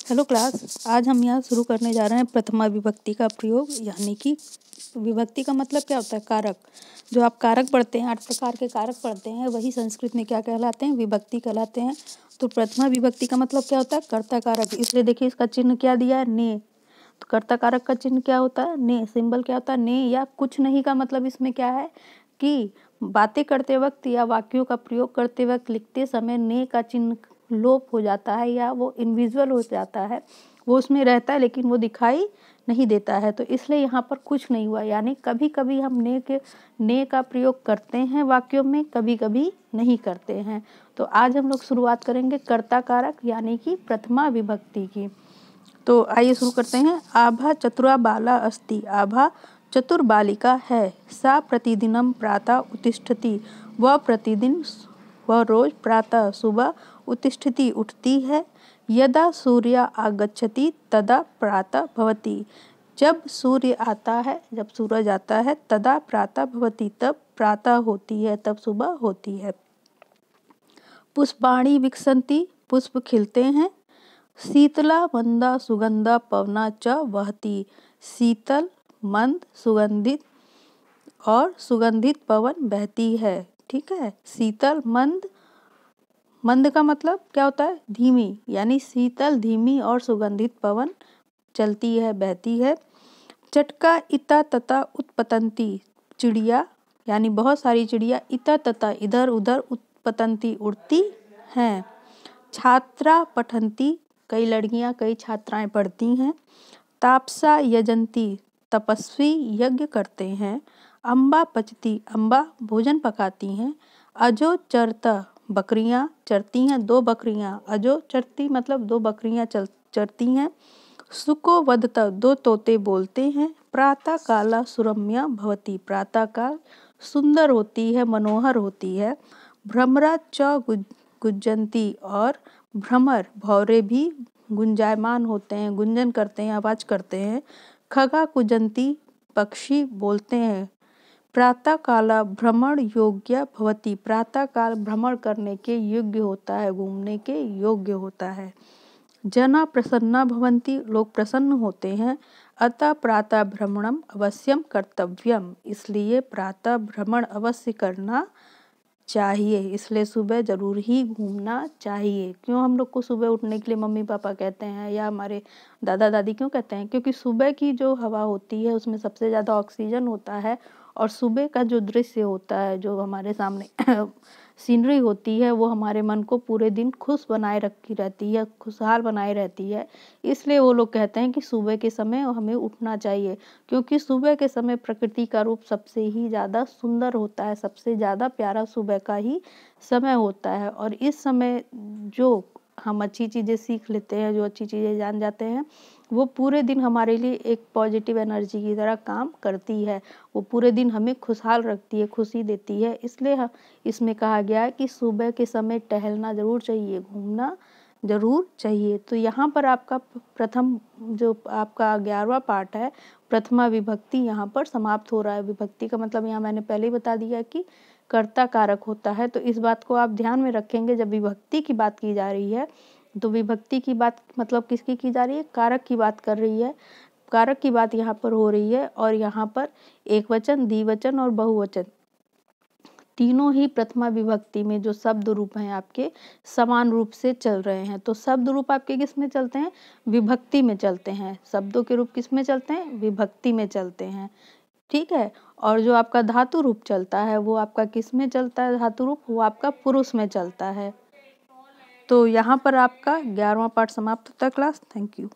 Hello class, आज हम यहाँ शुरू करने जा रहे हैं प्रथमा विभक्ति का प्रयोग। यानी कि विभक्ति का मतलब क्या होता है? कारक। जो आप कारक पढ़ते हैं, 8 प्रकार के कारक पढ़ते हैं, वही संस्कृत में क्या कहलाते हैं? विभक्ति कहलाते हैं। तो प्रथमा विभक्ति का मतलब क्या होता है? कर्ता कारक। इसलिए देखिए इसका चिन्ह क्या दिया है? ने। तो कर्ता कारक का चिन्ह क्या होता है? ने। सिंबल क्या होता है? ने। या कुछ नहीं का मतलब इसमें क्या है कि बातें करते वक्त या वाक्यों का प्रयोग करते वक्त लिखते समय ने का चिन्ह लोप हो जाता है या वो इनविजुअल हो जाता है। वो उसमें रहता है लेकिन वो दिखाई नहीं देता है। तो इसलिए यहाँ पर कुछ नहीं हुआ। यानी कभी कभी हम ने का प्रयोग करते हैं वाक्यों में, कभी कभी नहीं करते हैं। तो आज हम लोग शुरुआत करेंगे कर्ता कारक यानी कि प्रथमा विभक्ति की। तो आइए शुरू करते हैं। आभा चतुरा बाला अस्ति। आभा चतुर बालिका है। सा प्रतिदिनम प्रातः उत्तिष्ठति। वह रोज प्रातः सुबह उत्तिष्ठति उठती है। यदा सूर्य आगच्छति तदा प्रातः भवति। जब सूर्य आता है, जब सूरज आता है, तदा प्रातः भवति, तब प्रातः होती है, तब सुबह होती है। पुष्पाणि विकसन्ति। पुष्प खिलते हैं। शीतला मंदा सुगंधा पवना च वहति। शीतल मंद सुगंधित और सुगंधित पवन बहती है। ठीक है। शीतल मंद, मंद का मतलब क्या होता है? धीमी। यानी शीतल धीमी और सुगंधित पवन चलती है, बहती है। चटका इता तथा उत्पतंती। चिड़िया यानी बहुत सारी चिड़िया इता तथा इधर उधर उत्पतंती उड़ती हैं। छात्रा पठंती। कई लड़कियां, कई छात्राएं पढ़ती हैं। तापसा यजंती। तपस्वी यज्ञ करते हैं। अम्बा पचती। अम्बा भोजन पकाती हैं। अजो चरता। बकरियां चरती हैं, 2 बकरियां। अजो चरती मतलब 2 बकरियां चरती हैं। सुको वदता। 2 तोते बोलते हैं। प्रातः काला सुरम्या भवती। प्रातः काल सुंदर होती है, मनोहर होती है। भ्रमरा च गुज्जंती। और भ्रमर भौरे भी गुंजायमान होते हैं, गुंजन करते हैं, आवाज करते हैं। खगा कुजंती। पक्षी बोलते हैं। प्रातः काला भ्रमण योग्य भवती। प्रातः काल भ्रमण करने के योग्य होता है, घूमने के योग्य होता है। जना प्रसन्ना भवन्ति। लोग प्रसन्न होते हैं। अतः प्रातः भ्रमणम अवश्यम कर्तव्यम। इसलिए प्रातः भ्रमण अवश्य करना चाहिए। इसलिए सुबह जरूर ही घूमना चाहिए। क्यों हम लोग को सुबह उठने के लिए मम्मी पापा कहते हैं या हमारे दादा दादी क्यों कहते हैं? क्योंकि सुबह की जो हवा होती है उसमें सबसे ज़्यादा ऑक्सीजन होता है। और सुबह का जो दृश्य होता है, जो हमारे सामने सीनरी होती है, वो हमारे मन को पूरे दिन खुश बनाए रखी रहती है, खुशहाल बनाए रहती है। इसलिए वो लोग कहते हैं कि सुबह के समय हमें उठना चाहिए। क्योंकि सुबह के समय प्रकृति का रूप सबसे ही ज़्यादा सुंदर होता है, सबसे ज़्यादा प्यारा सुबह का ही समय होता है। और इस समय जो हम अच्छी चीज़ें सीख लेते हैं, जो अच्छी चीज़ें जान जाते हैं, वो पूरे दिन हमारे लिए एक पॉजिटिव एनर्जी की तरह काम करती है। वो पूरे दिन हमें खुशहाल रखती है, खुशी देती है। इसलिए इसमें कहा गया है कि सुबह के समय टहलना ज़रूर चाहिए, घूमना ज़रूर चाहिए। तो यहाँ पर आपका प्रथम जो आपका 11वां पार्ट है, प्रथमा विभक्ति, यहाँ पर समाप्त हो रहा है। विभक्ति का मतलब यहाँ मैंने पहले ही बता दिया कि कर्ता कारक होता है। तो इस बात को आप ध्यान में रखेंगे जब विभक्ति की बात की जा रही है। तो विभक्ति की बात मतलब किसकी की जा रही है? कारक की बात कर रही है। कारक की बात यहाँ पर हो रही है। और यहाँ पर एकवचन, द्विवचन और बहुवचन तीनों ही प्रथमा विभक्ति में जो शब्द रूप हैं आपके समान रूप से चल रहे हैं। तो शब्द रूप आपके किस में चलते हैं? विभक्ति में चलते हैं। शब्दों के रूप किस में चलते हैं? विभक्ति में चलते हैं। ठीक है। और जो आपका धातु रूप चलता है वो आपका किस में चलता है? धातु रूप वो आपका पुरुष में चलता है। तो यहाँ पर आपका 11वां पार्ट समाप्त होता है क्लास। Thank you.